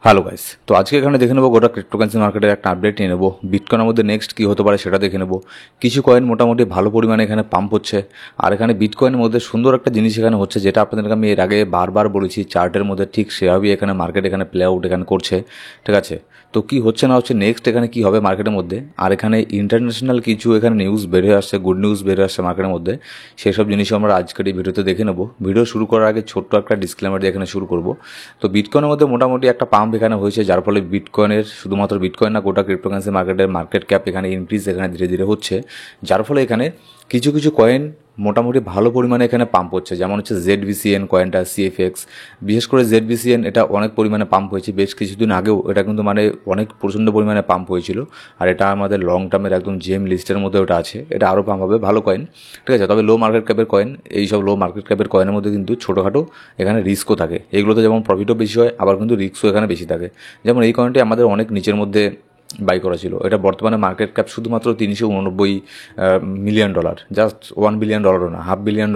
Hello guys, তো আজকে এখানে দেখে নেবো গোটা ক্রিপ্টোকারেন্সি মার্কেটের একটা আপডেট নিয়ে নেবো। বিটকয়েনের মধ্যে নেক্সট কী হতে পারে সেটা দেখে নেবো। কিছু কয়েন মোটামুটি ভালো পরিমাণে এখানে পাম্প হচ্ছে, আর এখানে বিটকয়েনের মধ্যে সুন্দর একটা জিনিস এখানে হচ্ছে, যেটা আপনাদেরকে আমি এর আগে বারবার বলেছি চার্টের মধ্যে ঠিক সেভাবেই এখানে মার্কেট এখানে প্লে আউট এখানে করছে। ঠিক আছে, তো কী হচ্ছে না হচ্ছে নেক্সট এখানে কী হবে মার্কেটের মধ্যে, আর এখানে ইন্টারন্যাশনাল কিছু এখানে নিউজ বের হয়ে আসছে, গুড নিউজ বের হয়ে আসছে মার্কেটের মধ্যে। সেসব জিনিসও আমরা আজকের এই ভিডিওতে দেখে নেবো। ভিডিও শুরু করার আগে ছোট্ট একটা ডিসক্লেমার দিয়ে এখানে শুরু করবো। তো বিটকয়েনের মধ্যে মোটামুটি একটা পাম্প এখানে হয়েছে, যার ফলে বিটকয়েনের শুধুমাত্র বিটকয়েন না, গোটা ক্রিপ্টোকারেন্সি মার্কেটের মার্কেট ক্যাপ এখানে ইনক্রিজ এখানে ধীরে ধীরে হচ্ছে, যার ফলে এখানে কিছু কিছু কয়েন মোটামুটি ভালো পরিমাণে এখানে পাম্প হচ্ছে। যেমন হচ্ছে ZBCN কয়েনটা, CFX, বিশেষ করে ZBCN এটা অনেক পরিমাণে পাম্প হয়েছে। বেশ কিছুদিন আগেও এটা কিন্তু মানে অনেক প্রচণ্ড পরিমাণে পাম্প হয়েছিল, আর এটা আমাদের লং টার্মের একদম জেম লিস্টের মধ্যে ওটা আছে। এটা আরও পাম্প হবে, ভালো কয়েন। ঠিক আছে, তবে লো মার্কেট ক্যাপের কয়েন, এইসব লো মার্কেট ক্যাপের কয়েনের মধ্যে কিন্তু ছোটোখাটো এখানে রিস্কও থাকে। এগুলোতে যেমন প্রফিটও বেশি হয়, আবার কিন্তু রিস্কও এখানে বেশি থাকে। যেমন এই কয়েনটি আমাদের অনেক নিচের মধ্যে বাই করা ছিল। এটা বর্তমানে মার্কেট ক্যাপ শুধুমাত্র $389 মিলিয়ন, জাস্ট $1 বিলিয়নও না, $500 মিলিয়ন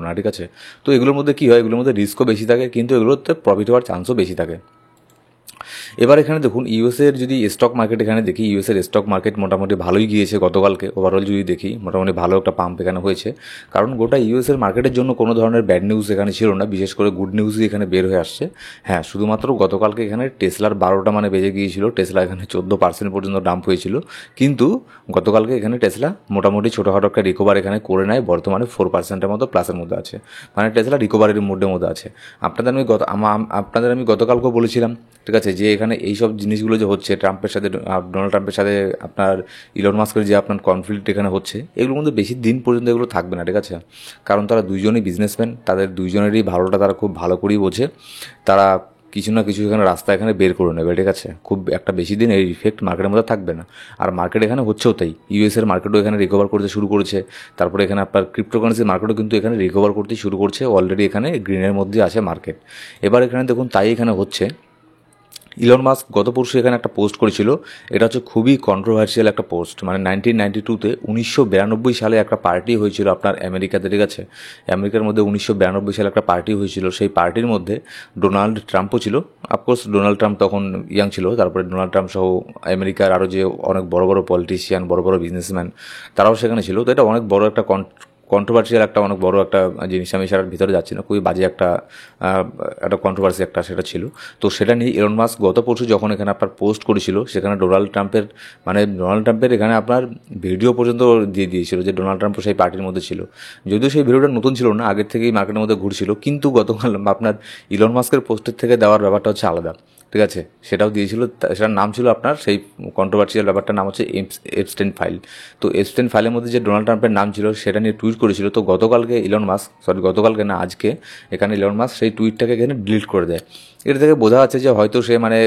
না। ঠিক আছে, তো এগুলোর মধ্যে কী হয়, এগুলোর মধ্যে রিস্কও বেশি থাকে, কিন্তু এগুলোতে প্রফিট হওয়ার চান্সও বেশি থাকে। এবার এখানে দেখুন ইউএসের যদি স্টক মার্কেট এখানে দেখি, ইউএসের স্টক মার্কেট মোটামুটি ভালোই গিয়েছে গতকালকে। ওভারঅল যদি দেখি মোটামুটি ভালো একটা পাম্প এখানে হয়েছে, কারণ গোটা ইউএসের মার্কেটের জন্য কোনো ধরনের ব্যাড নিউজ এখানে ছিল না, বিশেষ করে গুড নিউজই এখানে বের হয়ে আসছে। হ্যাঁ, শুধুমাত্র গতকালকে এখানে টেসলার 12টা মানে বেজে গিয়েছিল, টেসলা এখানে 14% পর্যন্ত ডাম্প হয়েছিল, কিন্তু গতকালকে এখানে টেসলা মোটামুটি ছোটোখাটো একটা রিকভার এখানে করে নেয়, বর্তমানে 4%-এর মতো প্লাসের মধ্যে আছে, মানে টেসলা রিকভারির মোডের মধ্যে আছে। আপনাদের আমি গতকালকেও বলেছিলাম, ঠিক আছে, যে এখানে এইসব জিনিসগুলো যে হচ্ছে ট্রাম্পের সাথে, ডোনাল্ড ট্রাম্পের সাথে আপনার ইলন মাস্কের যে আপনার কনফ্লিক্ট এখানে হচ্ছে, এগুলোর মধ্যে বেশি দিন পর্যন্ত এগুলো থাকবে না। ঠিক আছে, কারণ তারা দুইজনই বিজনেসম্যান, তাদের দুইজনেরই ভালোটা তারা খুব ভালো করেই বোঝে। তারা কিছু না কিছু এখানে রাস্তা এখানে বের করে নেবে। ঠিক আছে, খুব একটা বেশি দিন এই ইফেক্ট মার্কেটের মধ্যে থাকবে না, আর মার্কেট এখানে হচ্ছেও তাই। ইউএসের মার্কেটও এখানে রিকভার করতে শুরু করেছে, তারপরে এখানে আপনার ক্রিপ্টোকারেন্সির মার্কেটও কিন্তু এখানে রিকভার করতে শুরু করছে, অলরেডি এখানে গ্রিনের মধ্যে আছে মার্কেট। এবার এখানে দেখুন তাই এখানে হচ্ছে। ইলন মাস্ক গত পরশু এখানে একটা পোস্ট করেছিল, এটা হচ্ছে খুবই কন্ট্রোভার্সিয়াল একটা পোস্ট। মানে 1992-তে 1992 সালে একটা পার্টি হয়েছিল আপনার আমেরিকাতে। ঠিক আছে, আমেরিকার মধ্যে 1992 সালে একটা পার্টি হয়েছিল, সেই পার্টির মধ্যে ডোনাল্ড ট্রাম্পও ছিল। অফকোর্স ডোনাল্ড ট্রাম্প তখন ইয়াং ছিল, তারপরে ডোনাল্ড ট্রাম্প সহ আমেরিকার আরও যে অনেক বড় বড় পলিটিশিয়ান, বড় বড় বিজনেসম্যান, তারাও সেখানে ছিল। তো এটা অনেক বড় একটা কন্ট্রোভার্সিয়াল একটা অনেক বড় একটা জিনিস, আমি সেটার ভিতরে যাচ্ছি না, খুবই বাজে একটা কন্ট্রোভার্সি একটা সেটা ছিল। তো সেটা নিয়ে ইলন মাস্ক গত পরশু যখন এখানে আপনার পোস্ট করেছিল, সেখানে ডোনাল্ড ট্রাম্পের এখানে আপনার ভিডিও পর্যন্ত দিয়ে দিয়েছিল, যে ডোনাল্ড ট্রাম্প সেই পার্টির মধ্যে ছিল। যদিও সেই ভিডিওটা নতুন ছিল না, আগের থেকেই মার্কেটের মধ্যে ঘুরছিল, কিন্তু গতকাল আপনার ইলন মাস্কের পোস্টের থেকে দেওয়ার ব্যাপারটা হচ্ছে আলাদা। ঠিক আছে, সেটাও দিয়েছিল, সেটার নাম ছিল আপনার, সেই কন্ট্রোভার্সিয়াল ব্যাপারটার নাম হচ্ছে এপস্টেইন ফাইল। তো এপস্টেইন ফাইলের মধ্যে যে ডোনাল্ড ট্রাম্পের নাম ছিল, সেটা নিয়ে টুইট করেছিল। তো গতকালকে না, আজকে এখানে ইলন মাস্ক সেই টুইটটাকে এখানে ডিলিট করে দেয়। এটা থেকে বোঝা যাচ্ছে যে হয়তো সে মানে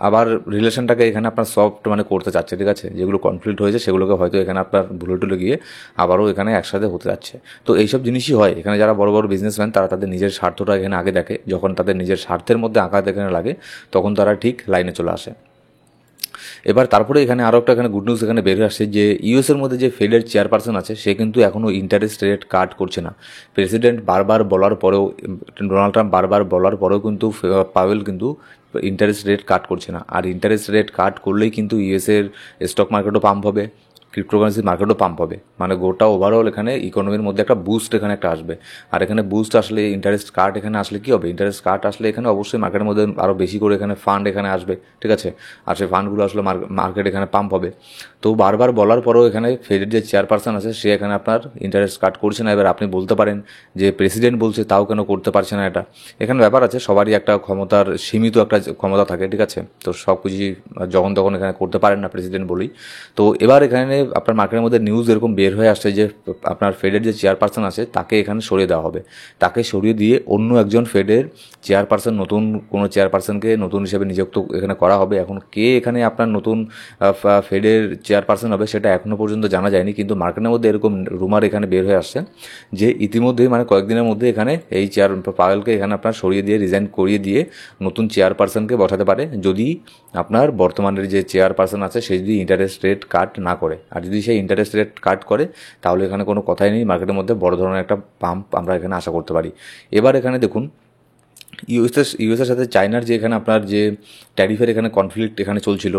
আবার রিলেশনটাকে এখানে আপনার সফট মানে করতে চাচ্ছে। ঠিক আছে, যেগুলো কনফ্লিক্ট হয়েছে সেগুলোকে হয়তো এখানে আপনার ভুলে টুলে গিয়ে আবারও এখানে একসাথে হতে যাচ্ছে। তো এইসব জিনিসই হয় এখানে, যারা বড় বড় বিজনেসম্যান তারা তাদের নিজের স্বার্থটা এখানে আগে দেখে, যখন তাদের নিজের স্বার্থের মধ্যে আঘাত এখানে লাগে তখন তারা ঠিক লাইনে চলে আসে। এবার তারপরে এখানে আরও একটা এখানে গুড নিউজ এখানে বের হয়ে আসছে, যে ইউএসের মধ্যে যে ফেডের চেয়ারপারসন আছে, সে কিন্তু এখনও ইন্টারেস্ট রেট কাট করছে না। প্রেসিডেন্ট বারবার বলার পরেও, ডোনাল্ড ট্রাম্প বারবার বলার পরেও কিন্তু পাওয়েল কিন্তু ইন্টারেস্ট রেট কাট করছে না। আর ইন্টারেস্ট রেট কাট করলেই কিন্তু ইউএসের স্টক মার্কেটও পাম্প হবে, ক্রিপ্টোকারেন্সি মার্কেটও পাম্প হবে, মানে গোটা ওভারঅল এখানে ইকোনমির মধ্যে একটা বুস্ট এখানে একটা আসবে। আর এখানে বুস্ট আসলে, ইন্টারেস্ট কাট এখানে আসলে কী হবে, ইন্টারেস্ট কাট আসলে এখানে অবশ্যই মার্কেটের মধ্যে আরও বেশি করে এখানে ফান্ড এখানে আসবে। ঠিক আছে, আর সেই ফান্ডগুলো আসলে মার্কেট এখানে পাম্প হবে। তো বারবার বলার পরেও এখানে ফেডের যে চেয়ারপারসন আছে, সে এখানে আপনার ইন্টারেস্ট কাট করছে না। এবার আপনি বলতে পারেন যে প্রেসিডেন্ট বলছে তাও কেন করতে পারছে না, এটা এখানে ব্যাপার আছে, সবারই একটা ক্ষমতার সীমিত একটা ক্ষমতা থাকে। ঠিক আছে, তো সব কিছুই যখন তখন এখানে করতে পারেন না প্রেসিডেন্ট বলেই। তো এবার এখানে আপনার মার্কেটের মধ্যে নিউজ এরকম বের হয়ে আসছে যে আপনার ফেডের যে চেয়ারপারসন আছে তাকে এখানে সরিয়ে দেওয়া হবে, তাকে সরিয়ে দিয়ে অন্য একজন ফেডের চেয়ারপারসন, নতুন কোনো চেয়ারপারসনকে নতুন হিসেবে নিযুক্ত এখানে করা হবে। এখন কে এখানে আপনার নতুন ফেডের চেয়ারপারসন হবে সেটা এখনও পর্যন্ত জানা যায়নি, কিন্তু মার্কেটের মধ্যে এরকম রুমার এখানে বের হয়ে আসছে যে ইতিমধ্যেই মানে কয়েকদিনের মধ্যে এখানে এই পাওয়েলকে এখানে আপনার সরিয়ে দিয়ে, রিজাইন করিয়ে দিয়ে নতুন চেয়ারপারসনকে বসাতে পারে, যদি আপনার বর্তমানের যে চেয়ারপারসন আছে সে যদি ইন্টারেস্ট রেট কাট না করে। আর যদি সেই ইন্টারেস্ট রেট কাট করে তাহলে এখানে কোনো কথাই নেই, মার্কেটের মধ্যে বড় ধরনের একটা পাম্প আমরা এখানে আশা করতে পারি। এবার এখানে দেখুন ইউএসের সাথে চায়নার যে এখানে আপনার যে ট্যারিফের এখানে কনফ্লিক্ট এখানে চলছিল,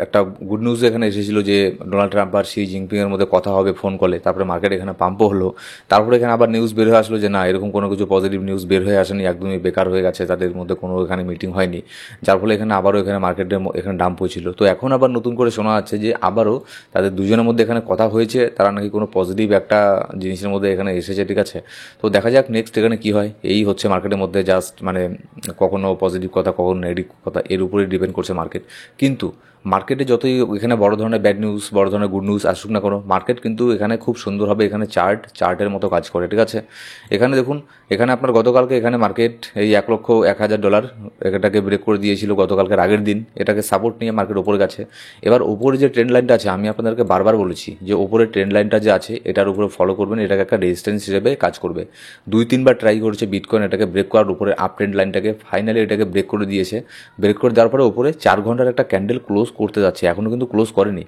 একটা গুড নিউজ এখানে এসেছিলো যে ডোনাল্ড ট্রাম্প আর শি জিনপিংয়ের মধ্যে কথা হবে ফোন কলে, তারপরে মার্কেট এখানে পাম্পও হলো। তারপরে এখানে আবার নিউজ বের হয়ে আসলো যে না, এরকম কোনো কিছু পজিটিভ নিউজ বের হয়ে আসেনি, একদমই বেকার হয়ে গেছে, তাদের মধ্যে কোনো এখানে মিটিং হয়নি, যার ফলে এখানে আবারও এখানে মার্কেটে এখানে ডাম্প হয়েছিল। তো এখন আবার নতুন করে শোনা যাচ্ছে যে আবারও তাদের দুজনের মধ্যে এখানে কথা হয়েছে, তারা নাকি কোনো পজিটিভ একটা জিনিসের মধ্যে এখানে এসেছে, ঠিক আছে। তো দেখা যাক নেক্সট এখানে কী হয়। এই হচ্ছে মার্কেটের মধ্যে জাস্ট মানে কখনো পজিটিভ কথা কখনো নেগেটিভ কথা, এর উপরেই ডিপেন্ড করছে মার্কেট। কিন্তু মার্কেটে যতই এখানে বড় ধরনের ব্যাড নিউজ বড় ধরনের গুড নিউজ আসুক না কোনো, মার্কেট কিন্তু এখানে খুব সুন্দরভাবে এখানে চার্টের মতো কাজ করে, ঠিক আছে। এখানে দেখুন, এখানে আপনার গতকালকে এখানে মার্কেট এই $1,01,000 এটাকে ব্রেক করে দিয়েছিল গতকালকের আগের দিন, এটাকে সাপোর্ট নিয়ে মার্কেট ওপরে গেছে। এবার ওপরে যে ট্রেন্ড লাইনটা আছে, আমি আপনাদেরকে বারবার বলেছি যে ওপরের ট্রেন্ড লাইনটা যে আছে এটার উপরে ফলো করবেন, এটাকে একটা রেজিস্ট্যান্স হিসেবে কাজ করবে। 2-3 বার ট্রাই করেছে বিটকয়েন এটাকে ব্রেক করার, উপরে আপ ট্রেন্ড লাইনটাকে ফাইনালি এটাকে ব্রেক করে দিয়েছে। ব্রেক করে দেওয়ার পরে উপরে 4 ঘন্টার একটা ক্যান্ডেল ক্লোজ করতে যাচ্ছে, এখনও কিন্তু ক্লোজ করেনি।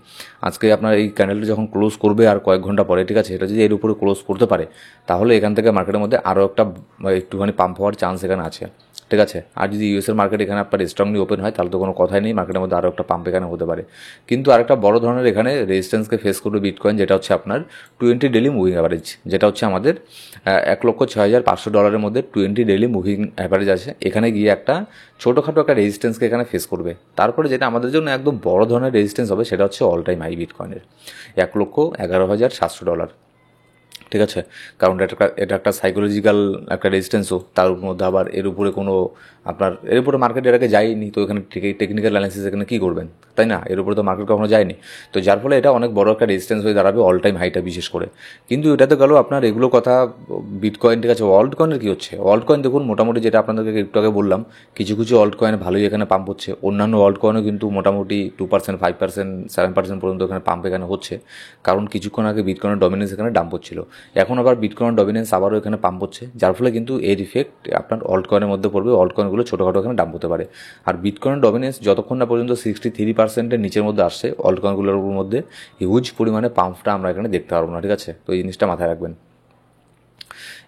আজকে আপনার এই ক্যান্ডেলটা যখন ক্লোজ করবে আর কয়েক ঘন্টা পরে, ঠিক আছে, এটা যদি এর উপরে ক্লোজ করতে পারে তাহলে এখান থেকে মার্কেটের মধ্যে আরও একটা একটুখানি পাম্প হওয়ার চান্স এখানে আছে, ঠিক আছে। আর যদি ইউএসের মার্কেট এখানে আপনার স্ট্রংলি ওপেন হয় তাহলে তো কোনো কথাই নেই, মার্কেটের মধ্যে আরও একটা পাম্প এখানে হতে পারে। কিন্তু আরেকটা বড় ধরনের এখানে রেজিস্ট্যান্সকে ফেস করবে বিটকয়েন, যেটা হচ্ছে আপনার 20 ডেলি মুভিং অ্যাভারেজ, যেটা হচ্ছে আমাদের $1,06,500 মধ্যে 20 ডেলি মুভিং অ্যাভারেজ আছে। এখানে গিয়ে একটা ছোটোখাটো একটা রেজিস্ট্যান্সকে এখানে ফেস করবে। তারপরে যেটা আমাদের জন্য একদম বড় ধরনের রেজিস্ট্যান্স হবে সেটা হচ্ছে অল টাইম হাই বিটকয়েনের $1,11,700, ঠিক আছে। কারণ এটা একটা সাইকোলজিক্যাল একটা রেজিস্ট্যান্সও, তার মধ্যে আবার এর উপরে কোনো আপনার এর উপরে মার্কেট এর আগে যায়নি, তো এখানে টেকনিক্যাল অ্যানালিসিস এখানে কী করবেন, তাই না, এর উপরে তো মার্কেট কখনো যায়নি। তো যার ফলে এটা অনেক বড় একটা রেজিস্ট্যান্স হয়ে দাঁড়াবে অল টাইম হাইটা বিশেষ করে। কিন্তু এটাতে গেল আপনার এগুলো কথা বিটকয়েন, ঠিক আছে। অল্ট কয়েনের কী হচ্ছে, অল্ট কয়েন দেখুন মোটামুটি যেটা আপনাদেরকে একটু আগে বললাম, কিছু কিছু অল্ট কয়েন ভালোই এখানে পাম্প হচ্ছে, অন্যান্য অল্ট কয়েনও কিন্তু মোটামুটি 2%, 5%, 7% পর্যন্ত এখানে পাম্প এখানে হচ্ছে। কারণ কিছুক্ষণ আগে বিটকয়েনের ডমিনেন্স এখানে ডাম্প হচ্ছিল, এখন আবার বিটকয়েন ডমিনেন্স আবারও এখানে পাম্প হচ্ছে, যার ফলে কিন্তু এর ইফেক্ট আপনার অল্ট কয়েনের মধ্যে পড়বে, অল্ট কয়েনগুলো ছোটোখাটো এখানে ডাম্প হতে পারে। আর বিটকয়েনের ডমিনেন্স যতক্ষণ না পর্যন্ত 63%-এর নিচের মধ্যে আসছে, অল্ট কয়েনগুলোর মধ্যে হিউজ পরিমাণে পাম্পটা আমরা এখানে দেখতে পারবো না, ঠিক আছে। তো এই জিনিসটা মাথায় রাখবেন।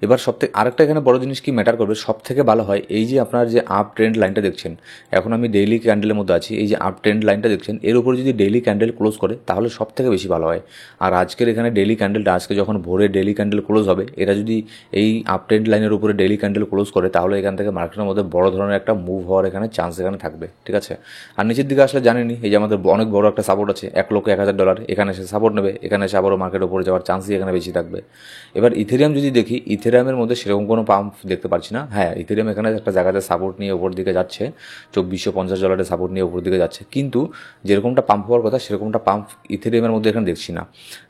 এবার সবথেকে আরেকটা এখানে বড় জিনিস কি ম্যাটার করবে, সব থেকে ভালো হয় এই যে আপনার যে আপ ট্রেন্ড লাইনটা দেখছেন, এখন আমি ডেইলি ক্যান্ডেলের মধ্যে আছি, এই যে আপ ট্রেন্ড লাইনটা দেখছেন এর উপরে যদি ডেইলি ক্যান্ডেল ক্লোজ করে তাহলে সব থেকে বেশি ভালো হয়। আর আজকের এখানে ডেইলি ক্যান্ডেলটা, আজকে যখন ভোরে ডেইলি ক্যান্ডেল ক্লোজ হবে, এটা যদি এই আপ ট্রেন্ড লাইনের উপরে ডেইলি ক্যান্ডেল ক্লোজ করে তাহলে এখান থেকে মার্কেটের মধ্যে বড় ধরনের একটা মুভ হওয়ার এখানে চান্স এখানে থাকবে, ঠিক আছে। আর নিচের দিকে আসলে জানেনি এই যে আমাদের অনেক বড় একটা সাপোর্ট আছে $1,01,000, এখানে এসে সাপোর্ট নেবে, এখানে এসে আবারও মার্কেট উপরে যাওয়ার চান্সই এখানে বেশি থাকবে। এবার ইথেরিয়াম যদি দেখি, ইথেরিয়ামের মধ্যে সেরকম কোনো পাম্প দেখতে পাচ্ছি না। হ্যাঁ, ইথেরিয়াম এখানে একটা জায়গাতে সাপোর্ট নিয়ে ওপর দিকে যাচ্ছে, $2,450 সাপোর্ট নিয়ে ওপর দিকে যাচ্ছে, কিন্তু যেরকমটা পাম্প হওয়ার কথা সেরকমটা পাম্প ইথেরিয়ামের মধ্যে এখানে দেখছি না।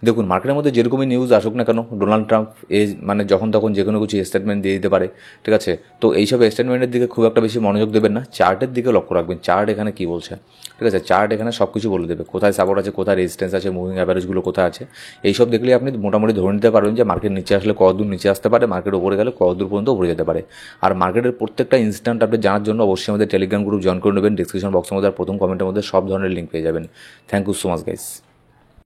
দেখুন মার্কেটের মধ্যে যেরকমই নিউজ আসুক না কেন, ডোনাল্ড ট্রাম্প মানে যখন তখন যে কোনো কিছু স্টেটমেন্ট দিয়ে দিতে পারে, ঠিক আছে। তো এইসব স্টেটমেন্টের দিকে খুব একটা বেশি মনোযোগ দেবেন না, চার্টের দিকে লক্ষ্য রাখবেন, চার্ট এখানে কী বলছে, ঠিক আছে। চার্ট এখানে সব কিছু বলে দেবে, কোথায় সাপোর্ট আছে, কোথায় রেজিস্ট্যান্স আছে, মুভিং অ্যাভারেজগুলো কোথায় আছে, এইসব দেখলেই আপনি মোটামুটি ধরে নিতে পারবেন যে মার্কেট নিচে আসলে কতদূর নিচে আসতে পারে, মার্কেট উপরে গেলে কতদূর পর্যন্ত উপরে যেতে পারে। আর মার্কেটের প্রত্যেকটা ইনস্ট্যান্ট আপনি জানার জন্য অবশ্যই আমাদের টেলিগ্রাম গ্রুপ জয়েন করে নেবেন, ডিসক্রিপশন বক্সের মধ্যে আর প্রথম কমেন্টের মধ্যে সব ধরনের লিঙ্ক পেয়ে যাবেন। Thank you so much guys.